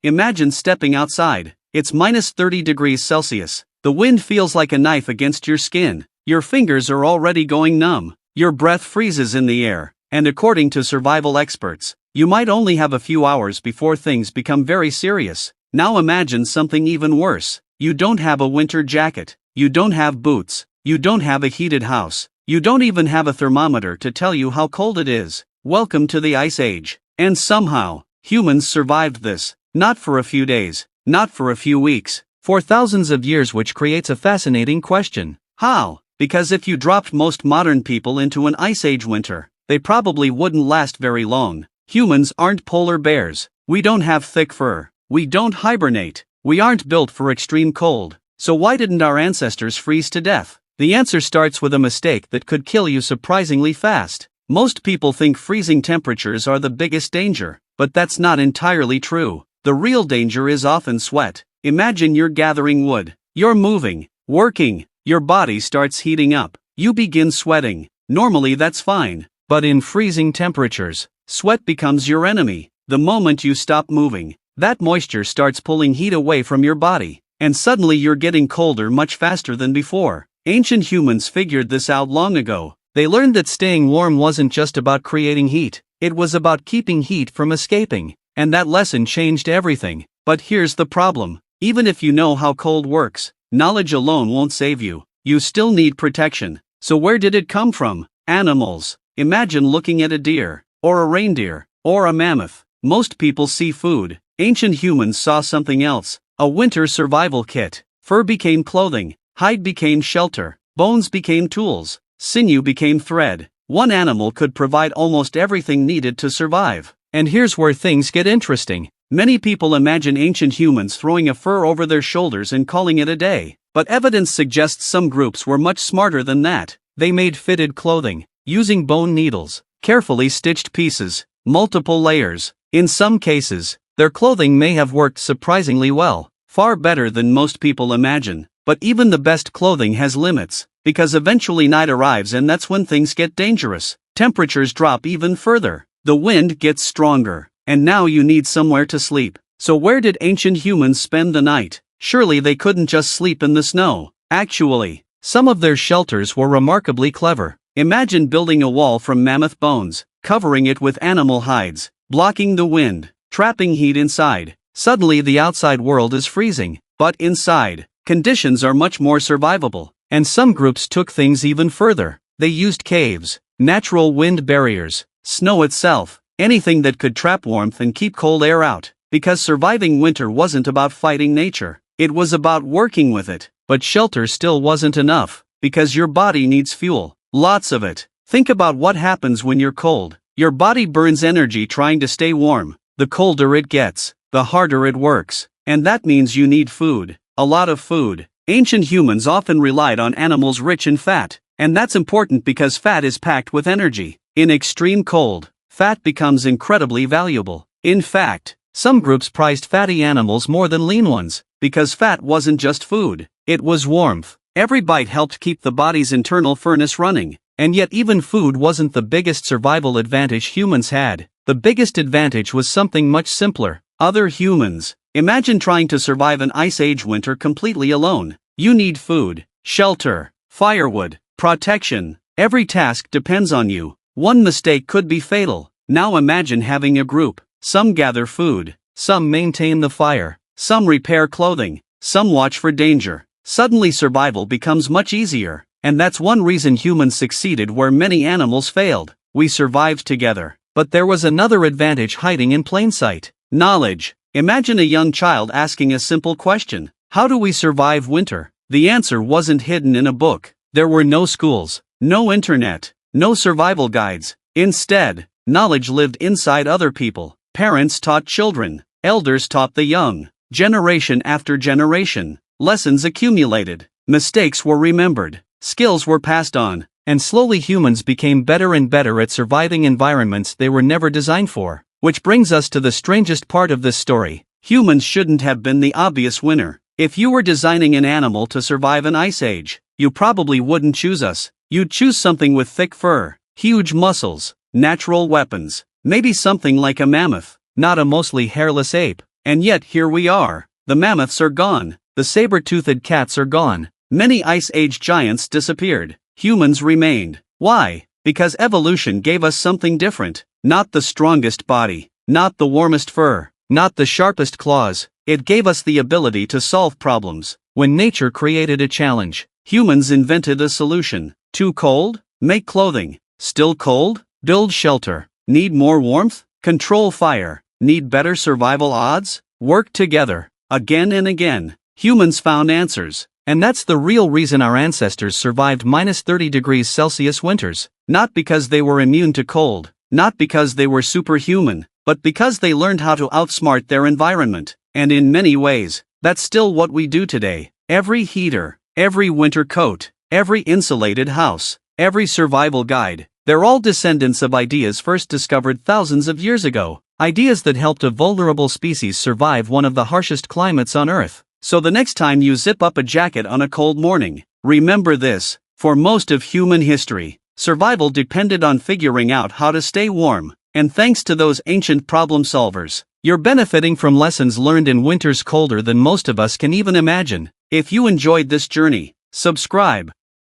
Imagine stepping outside. It's minus 30 degrees Celsius. The wind feels like a knife against your skin. Your fingers are already going numb. Your breath freezes in the air. And according to survival experts, you might only have a few hours before things become very serious. Now imagine something even worse. You don't have a winter jacket. You don't have boots. You don't have a heated house. You don't even have a thermometer to tell you how cold it is. Welcome to the Ice Age. And somehow, humans survived this. Not for a few days. Not for a few weeks. For thousands of years, which creates a fascinating question. How? Because if you dropped most modern people into an Ice Age winter, they probably wouldn't last very long. Humans aren't polar bears. We don't have thick fur. We don't hibernate. We aren't built for extreme cold. So why didn't our ancestors freeze to death? The answer starts with a mistake that could kill you surprisingly fast. Most people think freezing temperatures are the biggest danger, but that's not entirely true. The real danger is often sweat. Imagine you're gathering wood. You're moving, working. Your body starts heating up. You begin sweating. Normally that's fine. But in freezing temperatures, sweat becomes your enemy. The moment you stop moving, that moisture starts pulling heat away from your body, and suddenly you're getting colder much faster than before. Ancient humans figured this out long ago. They learned that staying warm wasn't just about creating heat, it was about keeping heat from escaping. And that lesson changed everything. But here's the problem. Even if you know how cold works, knowledge alone won't save you. You still need protection. So where did it come from? Animals. Imagine looking at a deer, or a reindeer, or a mammoth. Most people see food. Ancient humans saw something else. A winter survival kit. Fur became clothing. Hide became shelter. Bones became tools. Sinew became thread. One animal could provide almost everything needed to survive. And here's where things get interesting. Many people imagine ancient humans throwing a fur over their shoulders and calling it a day. But evidence suggests some groups were much smarter than that. They made fitted clothing, using bone needles, carefully stitched pieces, multiple layers. In some cases, their clothing may have worked surprisingly well, far better than most people imagine. But even the best clothing has limits, because eventually night arrives and that's when things get dangerous. Temperatures drop even further. The wind gets stronger, and now you need somewhere to sleep. So where did ancient humans spend the night? Surely they couldn't just sleep in the snow. Actually, some of their shelters were remarkably clever. Imagine building a wall from mammoth bones, covering it with animal hides, blocking the wind, trapping heat inside. Suddenly the outside world is freezing, but inside, conditions are much more survivable. And some groups took things even further. They used caves, natural wind barriers, snow itself, anything that could trap warmth and keep cold air out. Because surviving winter wasn't about fighting nature, it was about working with it. But shelter still wasn't enough, because your body needs fuel, lots of it. Think about what happens when you're cold. Your body burns energy trying to stay warm. The colder it gets, the harder it works. And that means you need food, a lot of food. Ancient humans often relied on animals rich in fat, and that's important because fat is packed with energy. In extreme cold, fat becomes incredibly valuable. In fact, some groups prized fatty animals more than lean ones, because fat wasn't just food, it was warmth. Every bite helped keep the body's internal furnace running. And yet even food wasn't the biggest survival advantage humans had. The biggest advantage was something much simpler: other humans. Imagine trying to survive an Ice Age winter completely alone. You need food, shelter, firewood, protection. Every task depends on you. One mistake could be fatal. Now imagine having a group. Some gather food, some maintain the fire, some repair clothing, some watch for danger. Suddenly survival becomes much easier. And that's one reason humans succeeded where many animals failed. We survived together. But there was another advantage hiding in plain sight: knowledge. Imagine a young child asking a simple question: how do we survive winter? The answer wasn't hidden in a book. There were no schools, no internet, no survival guides. Instead, knowledge lived inside other people. Parents taught children, elders taught the young. Generation after generation, lessons accumulated, mistakes were remembered. Skills were passed on, and slowly humans became better and better at surviving environments they were never designed for. Which brings us to the strangest part of this story. Humans shouldn't have been the obvious winner. If you were designing an animal to survive an ice age, you probably wouldn't choose us. You'd choose something with thick fur, huge muscles, natural weapons, maybe something like a mammoth, not a mostly hairless ape. And yet here we are. The mammoths are gone. The saber-toothed cats are gone. Many Ice Age giants disappeared. Humans remained. Why? Because evolution gave us something different. Not the strongest body. Not the warmest fur. Not the sharpest claws. It gave us the ability to solve problems. When nature created a challenge, humans invented a solution. Too cold? Make clothing. Still cold? Build shelter. Need more warmth? Control fire. Need better survival odds? Work together. Again and again, humans found answers. And that's the real reason our ancestors survived -30°C winters. Not because they were immune to cold, not because they were superhuman, but because they learned how to outsmart their environment. And in many ways, that's still what we do today. Every heater, every winter coat, every insulated house, every survival guide, they're all descendants of ideas first discovered thousands of years ago. Ideas that helped a vulnerable species survive one of the harshest climates on Earth. So the next time you zip up a jacket on a cold morning, remember this: for most of human history, survival depended on figuring out how to stay warm. And thanks to those ancient problem solvers, you're benefiting from lessons learned in winters colder than most of us can even imagine. If you enjoyed this journey, subscribe.